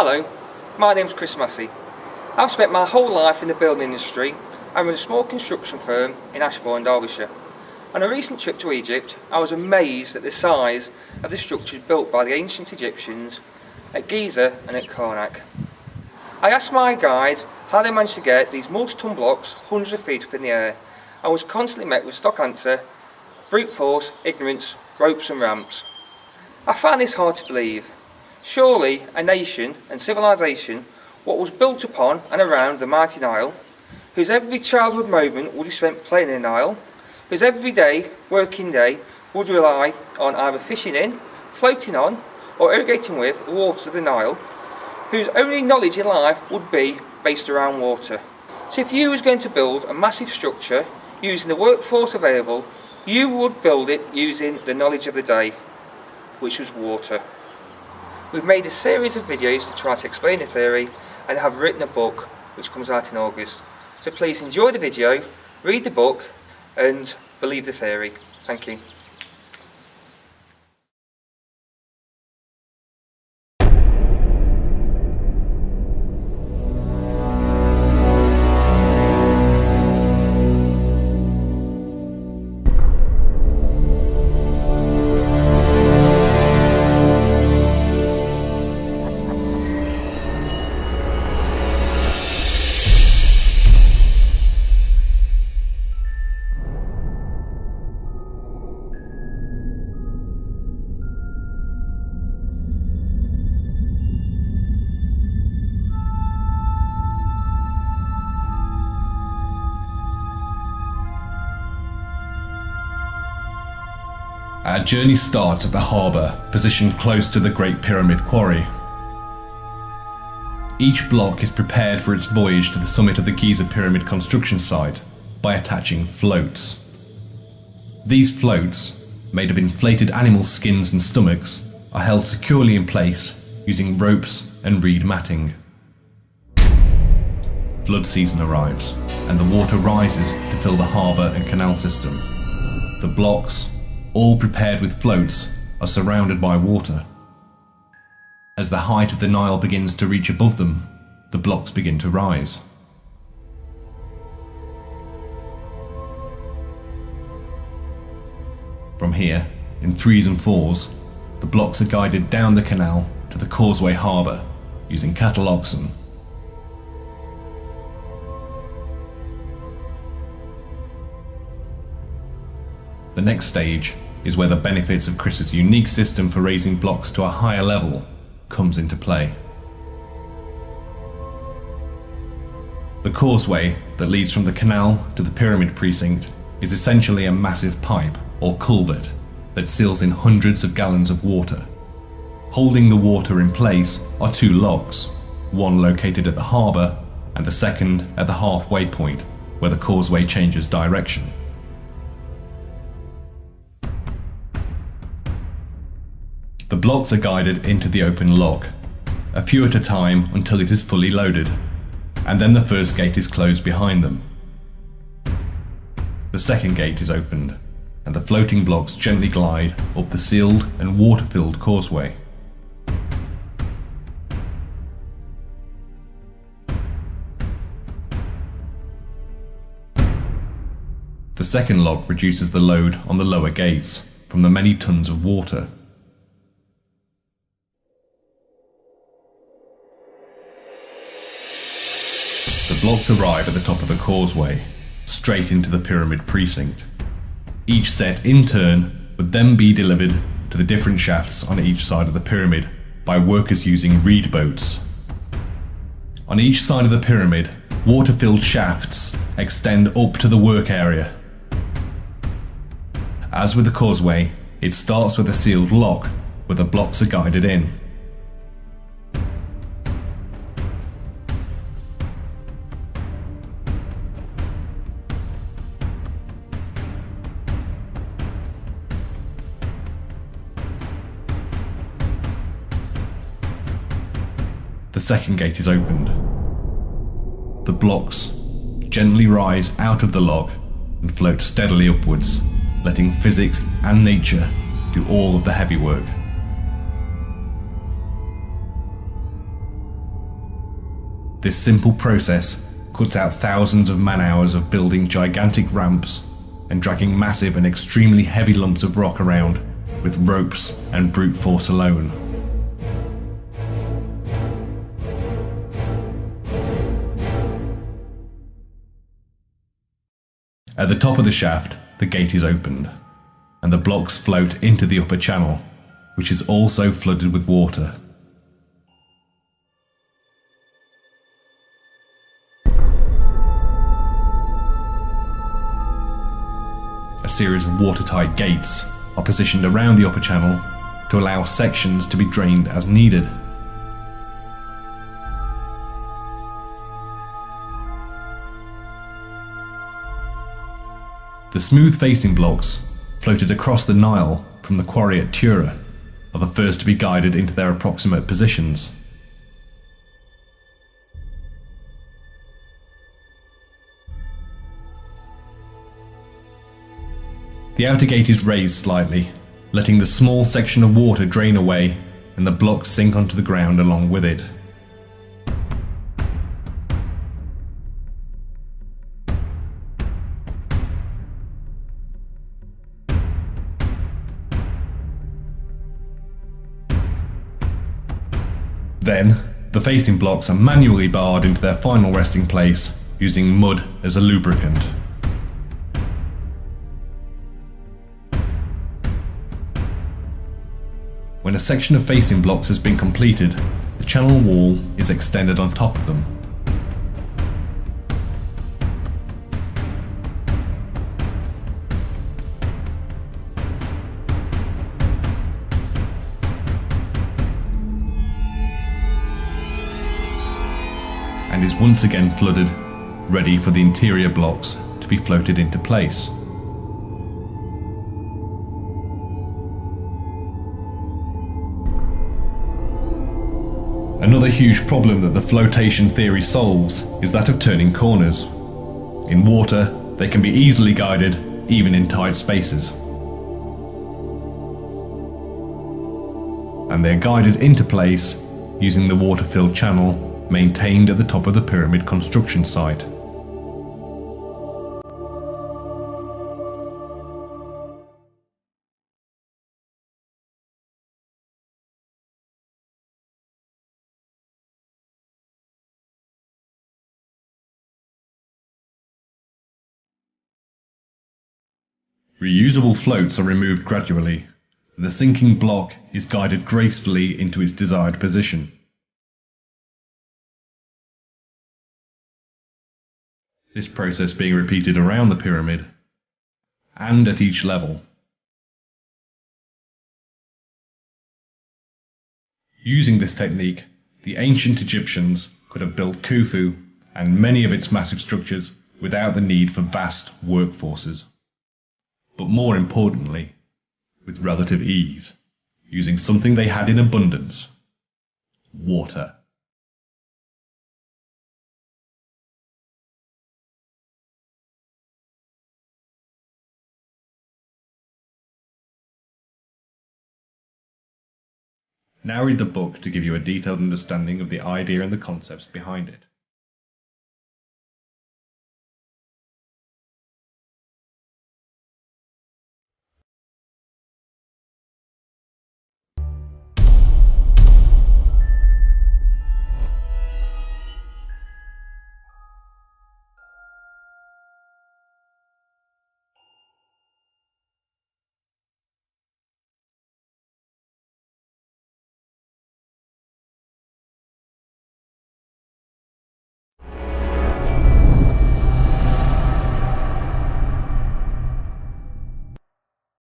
Hello, my name's Chris Massey. I've spent my whole life in the building industry and run a small construction firm in Ashbourne, Derbyshire. On a recent trip to Egypt, I was amazed at the size of the structures built by the ancient Egyptians at Giza and at Karnak. I asked my guides how they managed to get these multi-ton blocks hundreds of feet up in the air. I was constantly met with stock answer, brute force, ignorance, ropes and ramps. I found this hard to believe. Surely a nation and civilization, what was built upon and around the mighty Nile, whose every childhood moment would be spent playing in the Nile, whose every day, working day, would rely on either fishing in, floating on, or irrigating with the waters of the Nile, whose only knowledge in life would be based around water. So if you was going to build a massive structure using the workforce available, you would build it using the knowledge of the day, which was water. We've made a series of videos to try to explain the theory and have written a book which comes out in August. So please enjoy the video, read the book and believe the theory. Thank you. Our journey starts at the harbour, positioned close to the Great Pyramid Quarry. Each block is prepared for its voyage to the summit of the Giza Pyramid construction site by attaching floats. These floats, made of inflated animal skins and stomachs, are held securely in place using ropes and reed matting. Flood season arrives, and the water rises to fill the harbour and canal system. The blocks, all prepared with floats, are surrounded by water. As the height of the Nile begins to reach above them, the blocks begin to rise. From here, in threes and fours, the blocks are guided down the canal to the causeway harbour using cattle oxen. The next stage is where the benefits of Chris's unique system for raising blocks to a higher level comes into play. The causeway that leads from the canal to the pyramid precinct is essentially a massive pipe or culvert that seals in hundreds of gallons of water. Holding the water in place are two locks, one located at the harbour and the second at the halfway point where the causeway changes direction. The blocks are guided into the open lock, a few at a time until it is fully loaded, and then the first gate is closed behind them. The second gate is opened, and the floating blocks gently glide up the sealed and water-filled causeway. The second lock reduces the load on the lower gates from the many tons of water. The blocks arrive at the top of the causeway, straight into the pyramid precinct. Each set in turn would then be delivered to the different shafts on each side of the pyramid by workers using reed boats. On each side of the pyramid, water-filled shafts extend up to the work area. As with the causeway, it starts with a sealed lock where the blocks are guided in. The second gate is opened. The blocks gently rise out of the lock and float steadily upwards, letting physics and nature do all of the heavy work. This simple process cuts out thousands of man-hours of building gigantic ramps and dragging massive and extremely heavy lumps of rock around with ropes and brute force alone. At the top of the shaft, the gate is opened, and the blocks float into the upper channel, which is also flooded with water. A series of watertight gates are positioned around the upper channel to allow sections to be drained as needed. The smooth facing blocks, floated across the Nile from the quarry at Tura, are the first to be guided into their approximate positions. The outer gate is raised slightly, letting the small section of water drain away and the blocks sink onto the ground along with it. Then, the facing blocks are manually barred into their final resting place using mud as a lubricant. When a section of facing blocks has been completed, the channel wall is extended on top of them. And is once again flooded, ready for the interior blocks to be floated into place. Another huge problem that the flotation theory solves is that of turning corners. In water, they can be easily guided, even in tight spaces. And they're guided into place using the water-filled channel maintained at the top of the pyramid construction site. Reusable floats are removed gradually, and the sinking block is guided gracefully into its desired position. This process being repeated around the pyramid and at each level. Using this technique, the ancient Egyptians could have built Khufu and many of its massive structures without the need for vast workforces. But more importantly, with relative ease, using something they had in abundance: water. Now read the book to give you a detailed understanding of the idea and the concepts behind it.